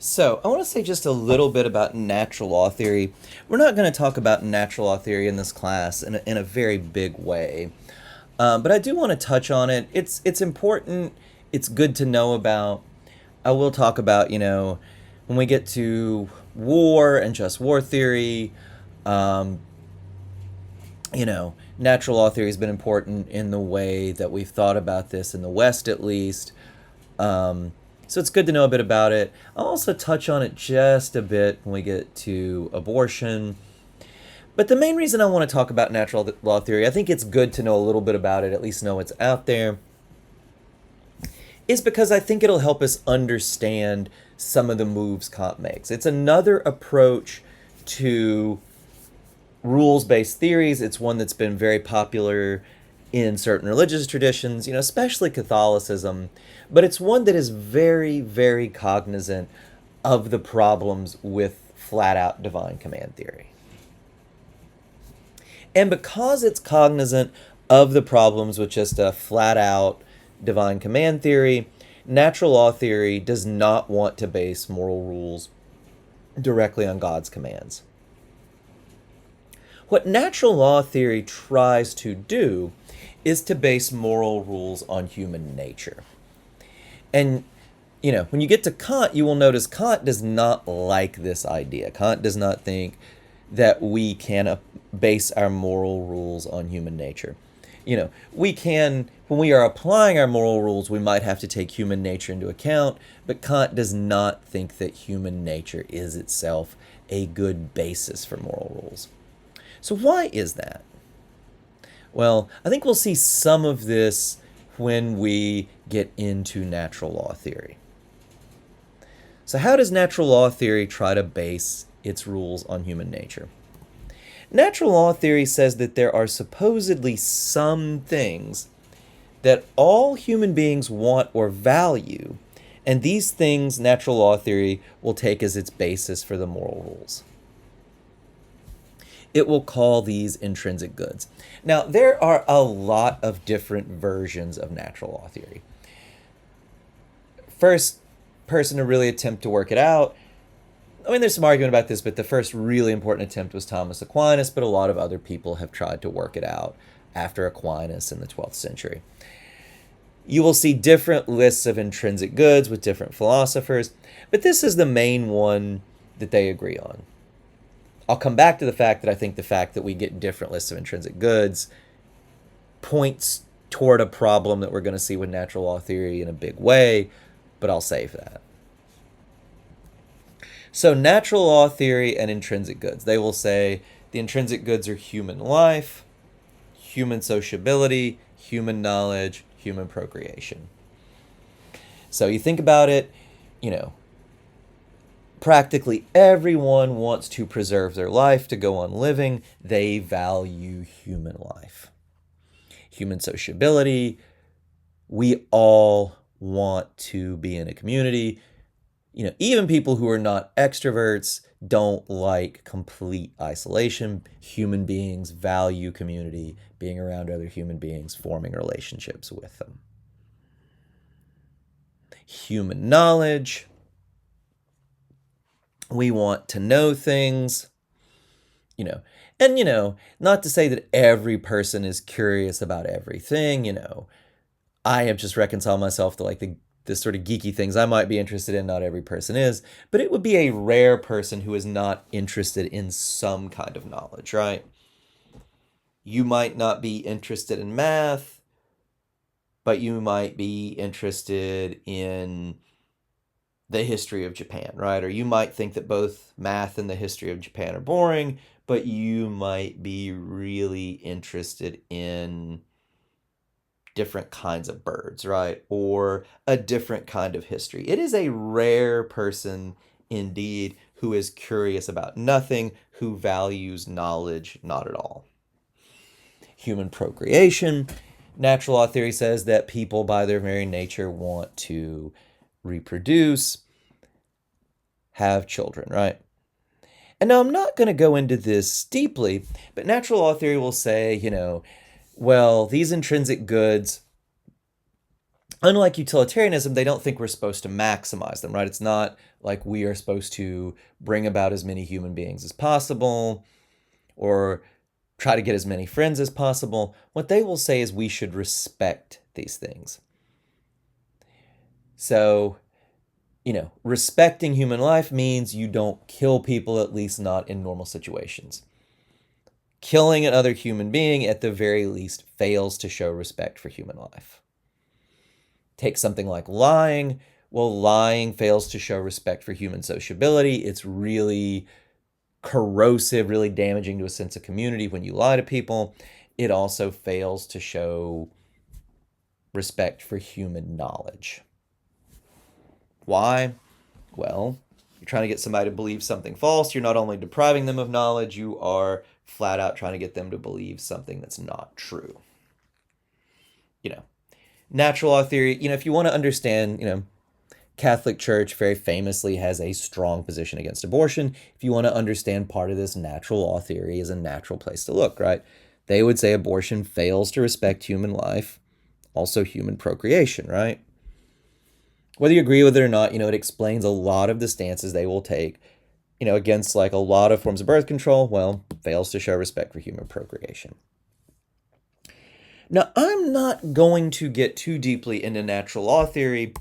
So, I want to say just a little bit about natural law theory. We're not going to talk about natural law theory in this class in a very big way, but I do want to touch on it. It's important. It's good to know about. I will talk about when we get to war and just war theory. Um, Natural law theory has been important in the way that we've thought about this in the West, at least. So it's good to know a bit about it. I'll also touch on it just a bit when we get to abortion. But the main reason I want to talk about natural law theory, I think it's good to know a little bit about it, at least know it's out there, is because I think it'll help us understand some of the moves Kant makes. It's another approach to rules-based theories. It's one that's been very popular in certain religious traditions, especially Catholicism, but it's one that is very, very cognizant of the problems with flat-out divine command theory. And because it's cognizant of the problems with just a flat-out divine command theory, natural law theory does not want to base moral rules directly on God's commands. What natural law theory tries to do is to base moral rules on human nature. And, when you get to Kant, you will notice Kant does not like this idea. Kant does not think that we can base our moral rules on human nature. We can, when we are applying our moral rules, we might have to take human nature into account, but Kant does not think that human nature is itself a good basis for moral rules. So why is that? Well, I think we'll see some of this when we get into natural law theory. So how does natural law theory try to base its rules on human nature? Natural law theory says that there are supposedly some things that all human beings want or value, and these things natural law theory will take as its basis for the moral rules. It will call these intrinsic goods. Now, there are a lot of different versions of natural law theory. First person to really attempt to work it out, there's some argument about this, but the first really important attempt was Thomas Aquinas, but a lot of other people have tried to work it out after Aquinas in the 12th century. You will see different lists of intrinsic goods with different philosophers, but this is the main one that they agree on. I'll come back to the fact that I think the fact that we get different lists of intrinsic goods points toward a problem that we're going to see with natural law theory in a big way, but I'll save that. So natural law theory and intrinsic goods. They will say the intrinsic goods are human life, human sociability, human knowledge, human procreation. So you think about it, practically everyone wants to preserve their life, to go on living. They value human life. Human sociability. We all want to be in a community. Even people who are not extroverts don't like complete isolation. Human beings value community, being around other human beings, forming relationships with them. Human knowledge. We want to know things, and, not to say that every person is curious about everything, I have just reconciled myself to the sort of geeky things I might be interested in, not every person is, but it would be a rare person who is not interested in some kind of knowledge, right? You might not be interested in math, but you might be interested in the history of Japan, right? Or you might think that both math and the history of Japan are boring, but you might be really interested in different kinds of birds, right? Or a different kind of history. It is a rare person indeed who is curious about nothing, who values knowledge not at all. Human procreation. Natural law theory says that people by their very nature want to reproduce, have children, right? And now I'm not going to go into this deeply, but natural law theory will say, well, these intrinsic goods Unlike utilitarianism, they don't think we're supposed to maximize them, right? It's not like we are supposed to bring about as many human beings as possible or try to get as many friends as possible. What they will say is we should respect these things. So, respecting human life means you don't kill people, at least not in normal situations. Killing another human being, at the very least, fails to show respect for human life. Take something like lying. Well, lying fails to show respect for human sociability. It's really corrosive, really damaging to a sense of community when you lie to people. It also fails to show respect for human knowledge. Why? Well, you're trying to get somebody to believe something false. You're not only depriving them of knowledge, you are flat out trying to get them to believe something that's not true. Natural law theory, if you want to understand, Catholic Church very famously has a strong position against abortion. If you want to understand part of this, natural law theory is a natural place to look, right? They would say abortion fails to respect human life, also human procreation, right? Whether you agree with it or not, it explains a lot of the stances they will take, against like a lot of forms of birth control. Well, fails to show respect for human procreation. Now, I'm not going to get too deeply into natural law theory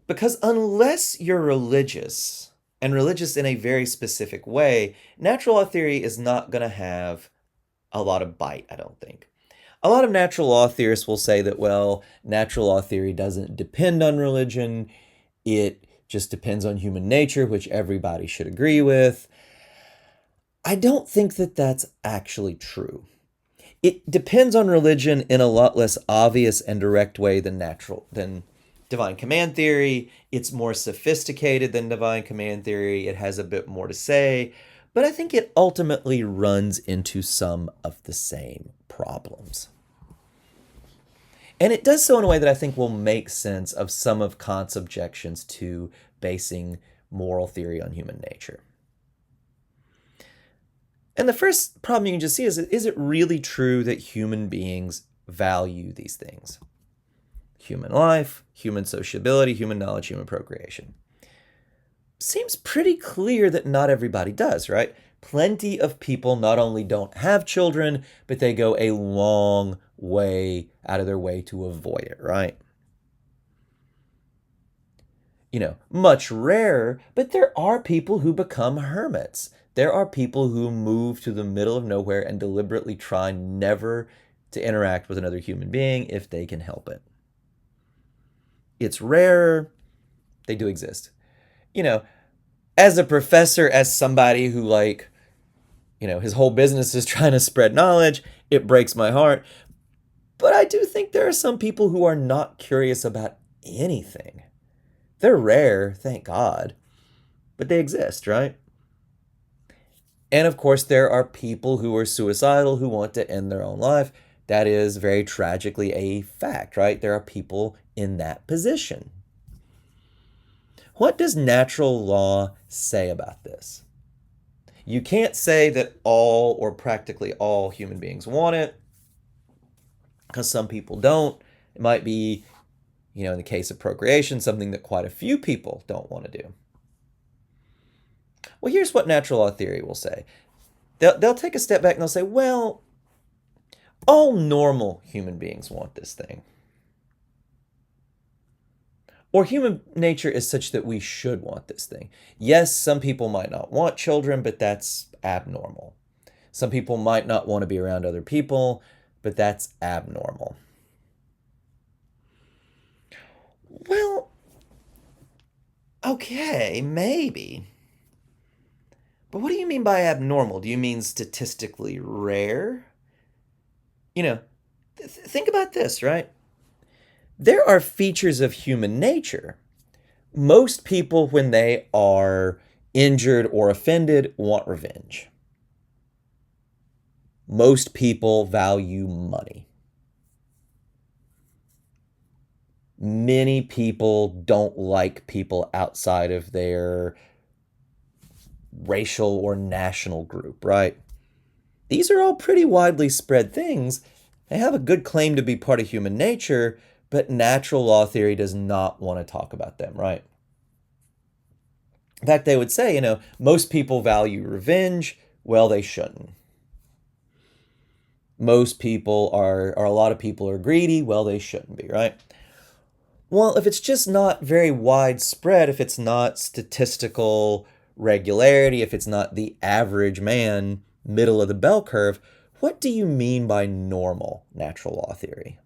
because unless you're religious, and religious in a very specific way, natural law theory is not going to have a lot of bite, I don't think. A lot of natural law theorists will say that, well, natural law theory doesn't depend on religion. It just depends on human nature, which everybody should agree with. I don't think that that's actually true. It depends on religion in a lot less obvious and direct way than divine command theory. It's more sophisticated than divine command theory. It has a bit more to say, but I think it ultimately runs into some of the same problems. And it does so in a way that I think will make sense of some of Kant's objections to basing moral theory on human nature. And the first problem you can just see is it really true that human beings value these things? Human life, human sociability, human knowledge, human procreation. Seems pretty clear that not everybody does, right? Plenty of people not only don't have children, but they go a long way out of their way to avoid it, right? Much rarer, but there are people who become hermits. There are people who move to the middle of nowhere and deliberately try never to interact with another human being if they can help it. It's rare. They do exist. As a professor, as somebody who his whole business is trying to spread knowledge, it breaks my heart. But I do think there are some people who are not curious about anything. They're rare, thank God, but they exist, right? And of course, there are people who are suicidal who want to end their own life. That is very tragically a fact, right? There are people in that position. What does natural law say about this? You can't say that all or practically all human beings want it, because some people don't. It might be, in the case of procreation, something that quite a few people don't want to do. Well, here's what natural law theory will say. They'll take a step back and they'll say, well, all normal human beings want this thing. Or human nature is such that we should want this thing. Yes, some people might not want children, but that's abnormal. Some people might not want to be around other people, but that's abnormal. Well, okay, maybe. But what do you mean by abnormal? Do you mean statistically rare? Think about this, right? There are features of human nature. Most people, when they are injured or offended, want revenge. Most people value money. Many people don't like people outside of their racial or national group, right? These are all pretty widely spread things. They have a good claim to be part of human nature, But natural law theory does not want to talk about them, right? In fact, they would say, most people value revenge. Well, they shouldn't. Most people a lot of people are greedy. Well, they shouldn't be, right? Well, if it's just not very widespread, if it's not statistical regularity, if it's not the average man, middle of the bell curve, what do you mean by normal natural law theory?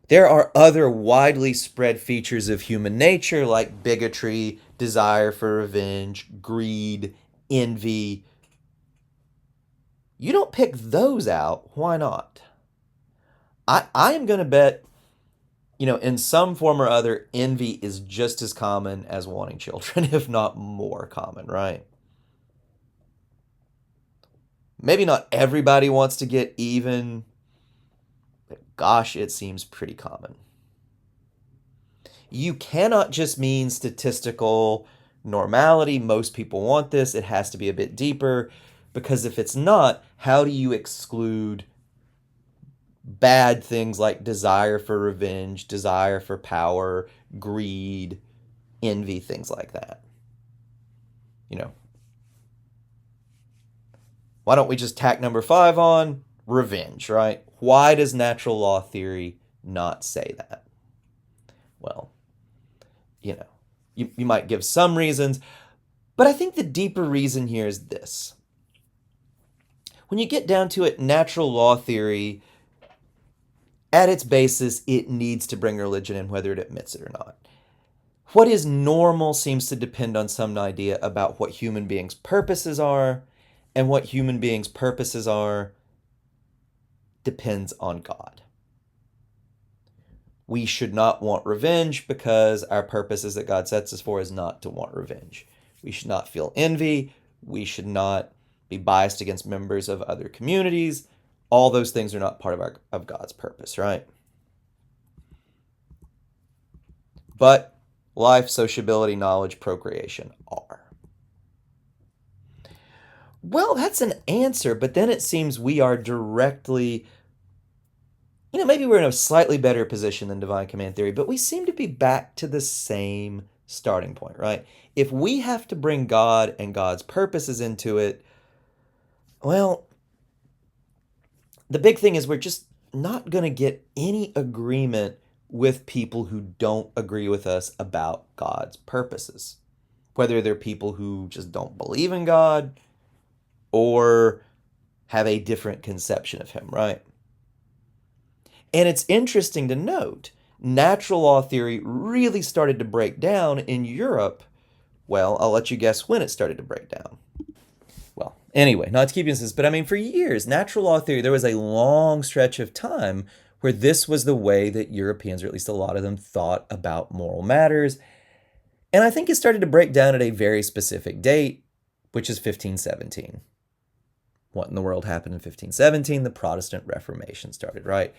There are other widely spread features of human nature like bigotry, desire for revenge, greed, envy. You don't pick those out. Why not? I am going to bet, in some form or other, envy is just as common as wanting children, if not more common, right? Maybe not everybody wants to get even, but gosh, it seems pretty common. You cannot just mean statistical normality. Most people want this. It has to be a bit deeper, because if it's not, how do you exclude bad things like desire for revenge, desire for power, greed, envy, things like that? Why don't we just tack number 5 on revenge, right? Why does natural law theory not say that? Well, you might give some reasons, but I think the deeper reason here is this. When you get down to it, natural law theory, at its basis, it needs to bring religion in, whether it admits it or not. What is normal seems to depend on some idea about what human beings' purposes are, and what human beings' purposes are depends on God. We should not want revenge because our purposes that God sets us for is not to want revenge. We should not feel envy. We should not be biased against members of other communities. All those things are not part of God's purpose, right? But life, sociability, knowledge, procreation are. Well, that's an answer, but then it seems we are directly, maybe we're in a slightly better position than divine command theory, but we seem to be back to the same starting point, right? If we have to bring God and God's purposes into it, well, the big thing is we're just not going to get any agreement with people who don't agree with us about God's purposes. Whether they're people who just don't believe in God or have a different conception of him, right? And it's interesting to note, natural law theory really started to break down in Europe. Well, I'll let you guess when it started to break down. Well, anyway, not to keep you this, but for years, natural law theory, there was a long stretch of time where this was the way that Europeans, or at least a lot of them, thought about moral matters. And I think it started to break down at a very specific date, which is 1517. What in the world happened in 1517? The Protestant Reformation started, right?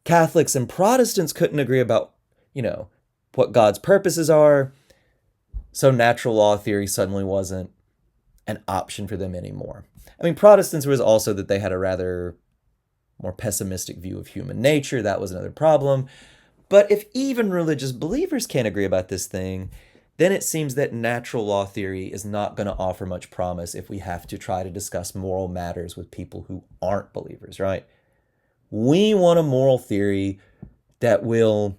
Catholics and Protestants couldn't agree about, what God's purposes are. So natural law theory suddenly wasn't an option for them anymore. Protestants was also that they had a rather more pessimistic view of human nature. That was another problem. But if even religious believers can't agree about this thing, then it seems that natural law theory is not going to offer much promise if we have to try to discuss moral matters with people who aren't believers, right? We want a moral theory that will,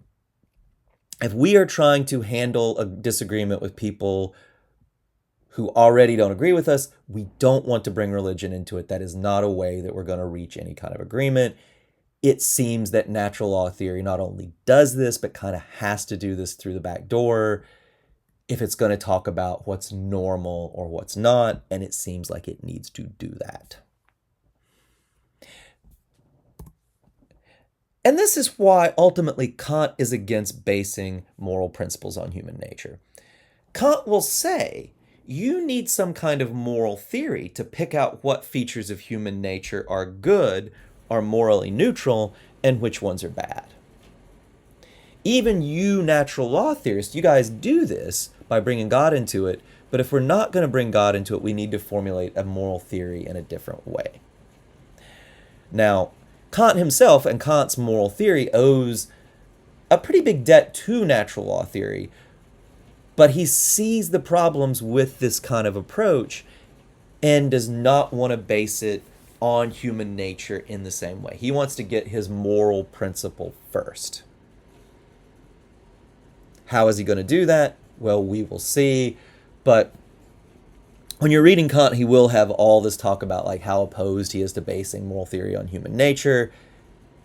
if we are trying to handle a disagreement with people who already don't agree with us, we don't want to bring religion into it. That is not a way that we're going to reach any kind of agreement. It seems that natural law theory not only does this, but kind of has to do this through the back door if it's going to talk about what's normal or what's not, and it seems like it needs to do that. And this is why ultimately Kant is against basing moral principles on human nature. Kant will say you need some kind of moral theory to pick out what features of human nature are good, are morally neutral, and which ones are bad. Even you natural law theorists, you guys do this by bringing God into it, but if we're not going to bring God into it, we need to formulate a moral theory in a different way. Now, Kant himself and Kant's moral theory owes a pretty big debt to natural law theory, but he sees the problems with this kind of approach and does not want to base it on human nature in the same way. He wants to get his moral principle first. How is he going to do that? Well, we will see. But when you're reading Kant, he will have all this talk about like how opposed he is to basing moral theory on human nature.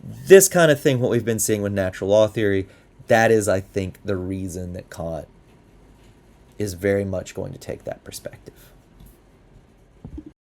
This kind of thing, what we've been seeing with natural law theory, that is, I think, the reason that Kant is very much going to take that perspective.